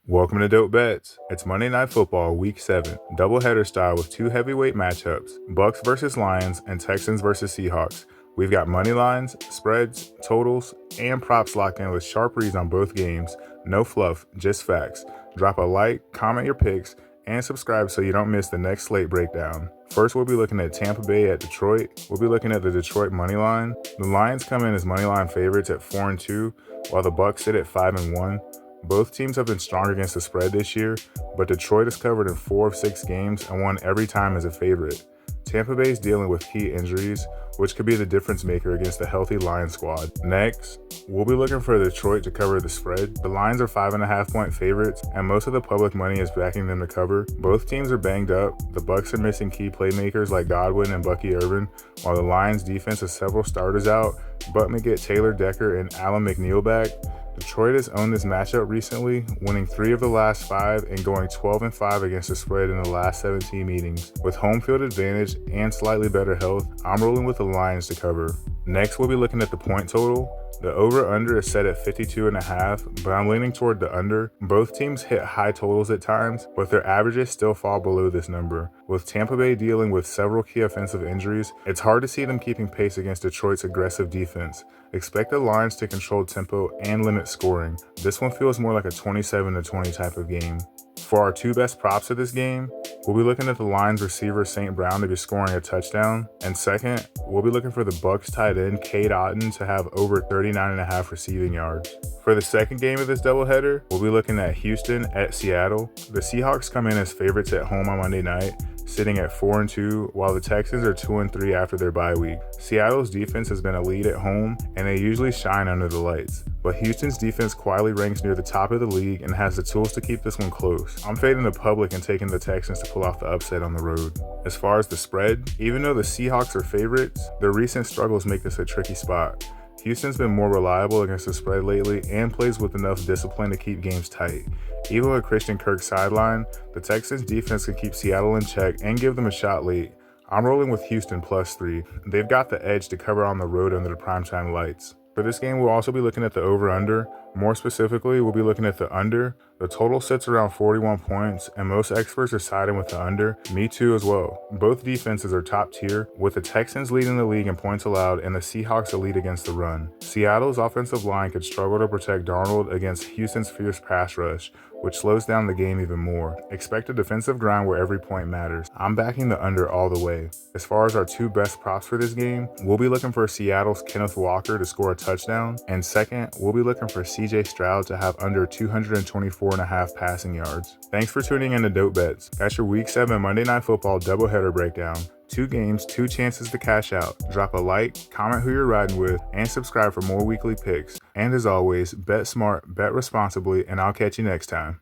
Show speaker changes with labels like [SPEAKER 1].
[SPEAKER 1] Welcome to DopeBets. It's Monday Night Football Week 7, doubleheader style with two heavyweight matchups, Bucs versus Lions and Texans versus Seahawks. We've got money lines, spreads, totals, and props locked in with sharp reads on both games. No fluff, just facts. Drop a like, comment your picks, and subscribe so you don't miss the next slate breakdown. First, we'll be looking at Tampa Bay at Detroit. We'll be looking at the Detroit money line. The Lions come in as money line favorites at 4-2, while the Bucs sit at 5-1. Both teams have been strong against the spread this year, but Detroit has covered in 4 of 6 games and won every time as a favorite. Tampa Bay is dealing with key injuries, which could be the difference maker against a healthy Lions squad. Next, we'll be looking for Detroit to cover the spread. The Lions are 5.5-point favorites, and most of the public money is backing them to cover. Both teams are banged up. The Bucs are missing key playmakers like Godwin and Bucky Irvin, while the Lions defense has several starters out, but may get Taylor Decker and Alan McNeil back. Detroit has owned this matchup recently, winning 3 of the last 5 and going 12-5 against the spread in the last 17 meetings. With home field advantage and slightly better health, I'm rolling with the Lions to cover. Next, we'll be looking at the point total. The over-under is set at 52.5, but I'm leaning toward the under. Both teams hit high totals at times, but their averages still fall below this number. With Tampa Bay dealing with several key offensive injuries, it's hard to see them keeping pace against Detroit's aggressive defense. Expect the Lions to control tempo and limit scoring. This one feels more like a 27-20 type of game. For our 2 best props of this game, we'll be looking at the Lions receiver St. Brown to be scoring a touchdown, and second, we'll be looking for the Bucs tight end Cade Otton to have over 39.5 receiving yards. For the second game of this doubleheader, we'll be looking at Houston at Seattle. The Seahawks come in as favorites at home on Monday night, sitting at 4-2, while the Texans are 2-3 after their bye week. Seattle's defense has been elite at home, and they usually shine under the lights. But Houston's defense quietly ranks near the top of the league and has the tools to keep this one close. I'm fading the public and taking the Texans to pull off the upset on the road. As far as the spread, even though the Seahawks are favorites, their recent struggles make this a tricky spot. Houston's been more reliable against the spread lately and plays with enough discipline to keep games tight. Even with Christian Kirk's sideline, the Texans' defense can keep Seattle in check and give them a shot late. I'm rolling with Houston +3. They've got the edge to cover on the road under the primetime lights. For this game, we'll also be looking at the over-under. More specifically, we'll be looking at the under. The total sits around 41 points, and most experts are siding with the under. Me too as well. Both defenses are top tier, with the Texans leading the league in points allowed and the Seahawks elite against the run. Seattle's offensive line could struggle to protect Darnold against Houston's fierce pass rush, which slows down the game even more. Expect a defensive grind where every point matters. I'm backing the under all the way. As far as our 2 best props for this game, we'll be looking for Seattle's Kenneth Walker to score a touchdown, and second, we'll be looking for CJ Stroud to have under 224.5 passing yards. Thanks for tuning in to DopeBets. That's your Week 7 Monday Night Football doubleheader breakdown. 2 games, 2 chances to cash out. Drop a like, comment who you're riding with, and subscribe for more weekly picks. And as always, bet smart, bet responsibly, and I'll catch you next time.